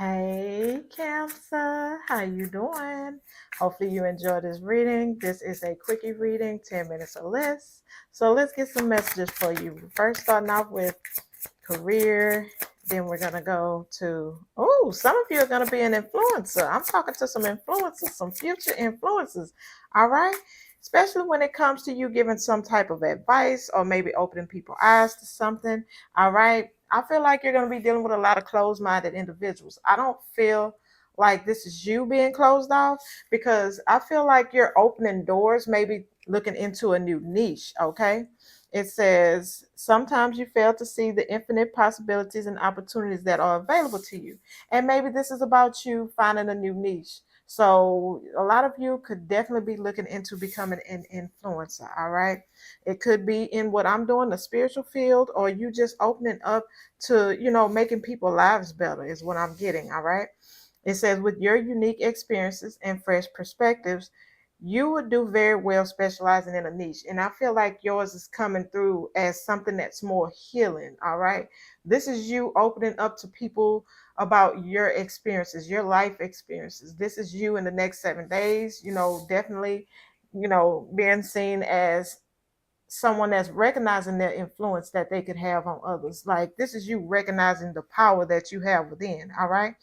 Hey Cancer, how you doing? Hopefully you enjoy this reading. This is a quickie reading, 10 minutes or less. So let's get some messages for you. First, starting off with career. Then we're going to go to, some of you are going to be an influencer. I'm talking to some influencers, some future influencers. All right. Especially when it comes to you giving some type of advice or maybe opening people's eyes to something. All right. I feel like you're going to be dealing with a lot of closed minded individuals. I don't feel like this is you being closed off because I feel like you're opening doors, maybe looking into a new niche. Okay. It says, sometimes you fail to see the infinite possibilities and opportunities that are available to you. And maybe this is about you finding a new niche. So a lot of you could definitely be looking into becoming an influencer. All right. It could be in what I'm doing, the spiritual field, or you just opening up to, making people's lives better is what I'm getting. All right. It says, with your unique experiences and fresh perspectives, you would do very well specializing in a niche. And I feel like yours is coming through as something that's more healing. All right. This is you opening up to people about your experiences, your life experiences. This is you in the next 7 days, definitely, being seen as someone that's recognizing their influence that they could have on others. Like this is you recognizing the power that you have within. All right.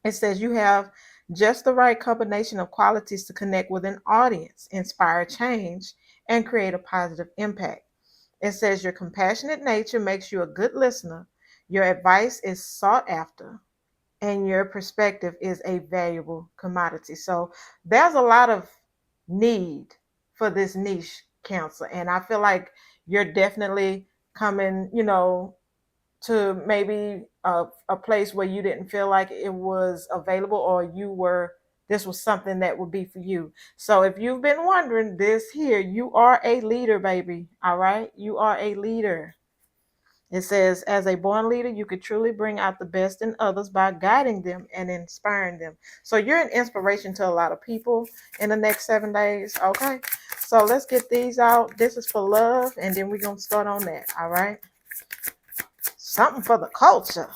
It says you have just the right combination of qualities to connect with an audience, inspire change, and create a positive impact. It says your compassionate nature makes you a good listener, your advice is sought after, and your perspective is a valuable commodity. So there's a lot of need for this niche, Cancer. And I feel like you're definitely coming, to maybe a place where you didn't feel like it was available or this was something that would be for you. So if you've been wondering this here, you are a leader, baby. All right. You are a leader. It says, as a born leader, you could truly bring out the best in others by guiding them and inspiring them. So you're an inspiration to a lot of people in the next 7 days. Okay. So let's get these out. This is for love, and then we're going to start on that. All right. Something for the culture.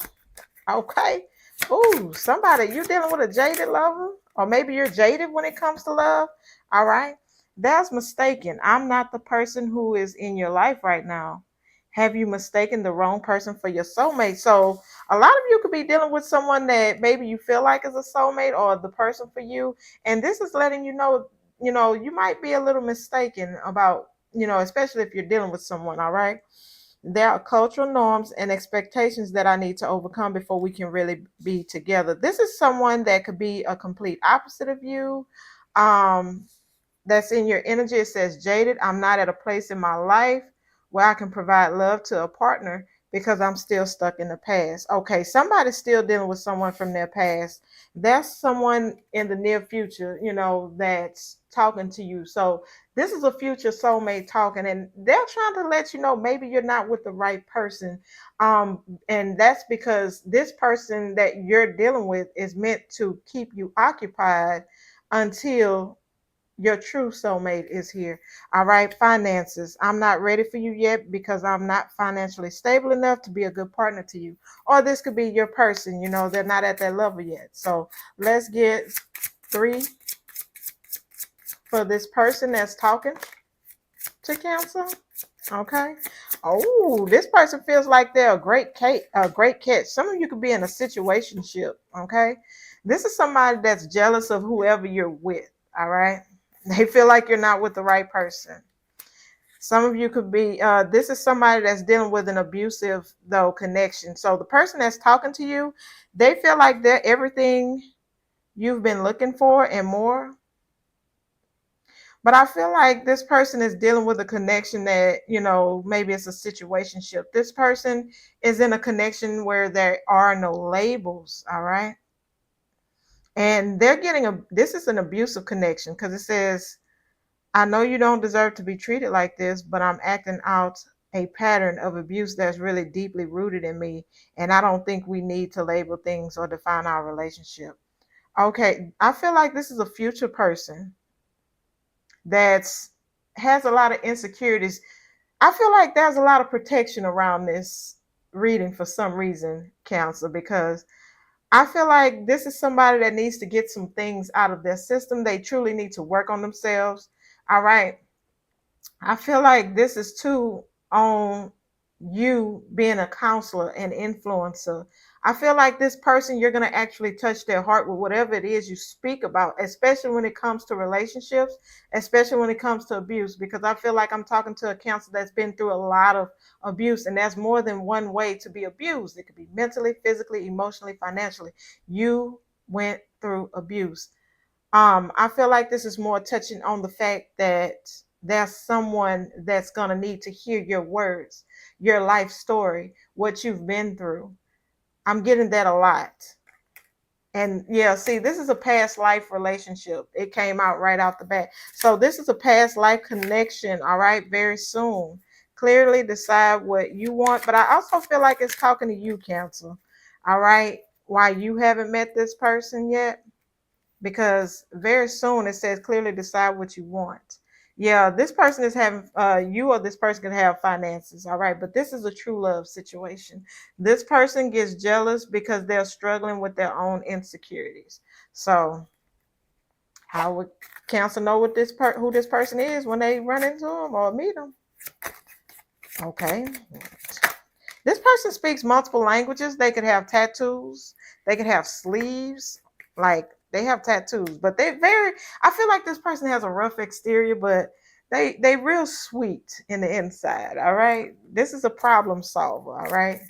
Okay. Ooh, somebody, you dealing with a jaded lover? Or maybe you're jaded when it comes to love. All right. That's mistaken. I'm not the person who is in your life right now. Have you mistaken the wrong person for your soulmate? So a lot of you could be dealing with someone that maybe you feel like is a soulmate or the person for you. And this is letting you know, you might be a little mistaken about, especially if you're dealing with someone. All right. There are cultural norms and expectations that I need to overcome before we can really be together. This is someone that could be a complete opposite of you. Um, that's in your energy. It says jaded. I'm not at a place in my life where I can provide love to a partner because I'm still stuck in the past. Okay, somebody's still dealing with someone from their past. That's someone in the near future, that's talking to you. So this is a future soulmate talking, and they're trying to let you know maybe you're not with the right person. And that's because this person that you're dealing with is meant to keep you occupied until your true soulmate is here. All right, finances. I'm not ready for you yet because I'm not financially stable enough to be a good partner to you. Or this could be your person, they're not at that level yet. So let's get 3 for this person that's talking to Cancer. Okay. Oh, this person feels like they're a great catch. Some of you could be in a situationship. Okay. This is somebody that's jealous of whoever you're with. All right. They feel like you're not with the right person. Some of you could be, this is somebody that's dealing with an abusive, though, connection. So the person that's talking to you, they feel like they're everything you've been looking for and more. But I feel like this person is dealing with a connection that, maybe it's a situationship. This person is in a connection where there are no labels, all right? And this is an abusive connection because it says, I know you don't deserve to be treated like this, but I'm acting out a pattern of abuse that's really deeply rooted in me. And I don't think we need to label things or define our relationship. Okay, I feel like this is a future person that's has a lot of insecurities. I feel like there's a lot of protection around this reading for some reason, Cancer, because I feel like this is somebody that needs to get some things out of their system. They truly need to work on themselves. All right. I feel like this is too on you being a counselor and influencer. I feel like this person, you're going to actually touch their heart with whatever it is you speak about, especially when it comes to relationships, especially when it comes to abuse, because I feel like I'm talking to a counselor that's been through a lot of abuse, and there's more than one way to be abused. It could be mentally, physically, emotionally, financially. You went through abuse. I feel like this is more touching on the fact that there's someone that's going to need to hear your words, your life story, what you've been through. I'm getting that a lot. And yeah, see, this is a past life relationship. It came out right out the bat. So this is a past life connection, all right, very soon. Clearly decide what you want, but I also feel like it's talking to you, Cancer. All right, why you haven't met this person yet, because very soon it says clearly decide what you want. Yeah, this person is having you or this person can have finances, all right, but this is a true love situation. This person gets jealous because they're struggling with their own insecurities. So how would Cancer know what who this person is when they run into them or meet them? Okay. This person speaks multiple languages. They could have tattoos. They could have sleeves. Like they have tattoos, but they very. I feel like this person has a rough exterior, but they real sweet in the inside. All right. This is a problem solver. All right.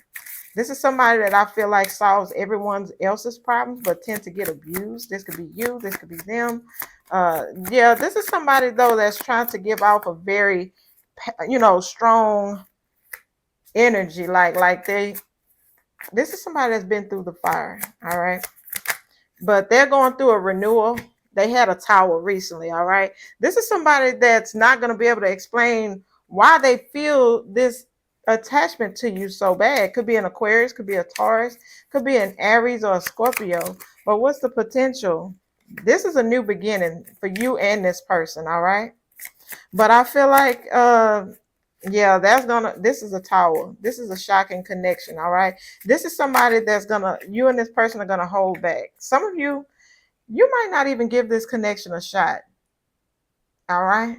This is somebody that I feel like solves everyone else's problems, but tend to get abused. This could be you. This could be them. Yeah. This is somebody though that's trying to give off a very, strong energy. Like they this is somebody that's been through the fire, all right? But they're going through a renewal. They had a tower recently, all right? This is somebody that's not going to be able to explain why they feel this attachment to you so bad. Could be an Aquarius, could be a Taurus, could be an Aries or a Scorpio. But what's the potential? This is a new beginning for you and this person, all right? But I feel like yeah, this is a tower. This is a shocking connection, all right? This is somebody that's you and this person are gonna hold back. Some of you might not even give this connection a shot, all right?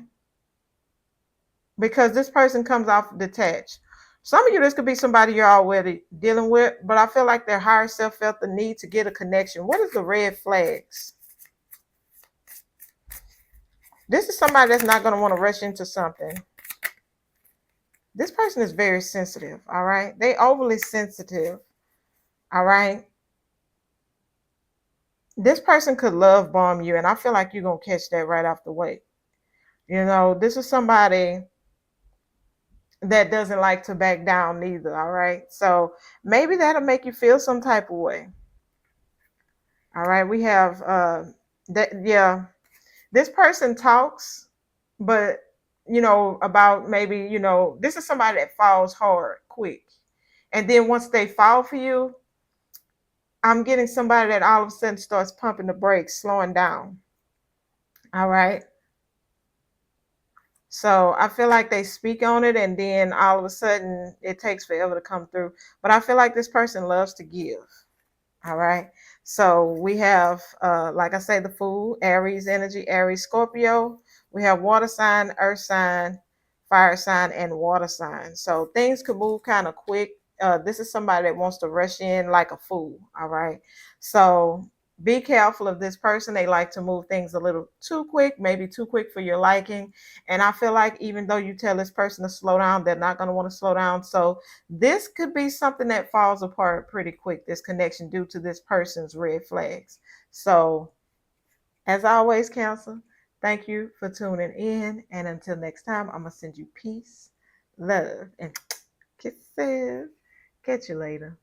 Because this person comes off detached. Some of you, this could be somebody you're already dealing with, but I feel like their higher self felt the need to get a connection. What is the red flags? This is somebody that's not gonna want to rush into something. This person is very sensitive, all right? They overly sensitive, all right? This person could love bomb you, and I feel like you're going to catch that right off the way. This is somebody that doesn't like to back down neither, all right? So maybe that'll make you feel some type of way. All right, we have yeah. This person talks, but about maybe, this is somebody that falls hard quick. And then once they fall for you, I'm getting somebody that all of a sudden starts pumping the brakes, slowing down. All right. So I feel like they speak on it and then all of a sudden it takes forever to come through. But I feel like this person loves to give. All right. So we have, like I say, the Fool, Aries energy, Aries, Scorpio. We have water sign, earth sign, fire sign, and water sign. So things could move kind of quick. This is somebody that wants to rush in like a fool. All right. So be careful of this person. They like to move things a little too quick, maybe too quick for your liking. And I feel like even though you tell this person to slow down, they're not going to want to slow down. So this could be something that falls apart pretty quick, this connection, due to this person's red flags. So, as always, Cancer, thank you for tuning in. And until next time, I'm going to send you peace, love, and kisses. Catch you later.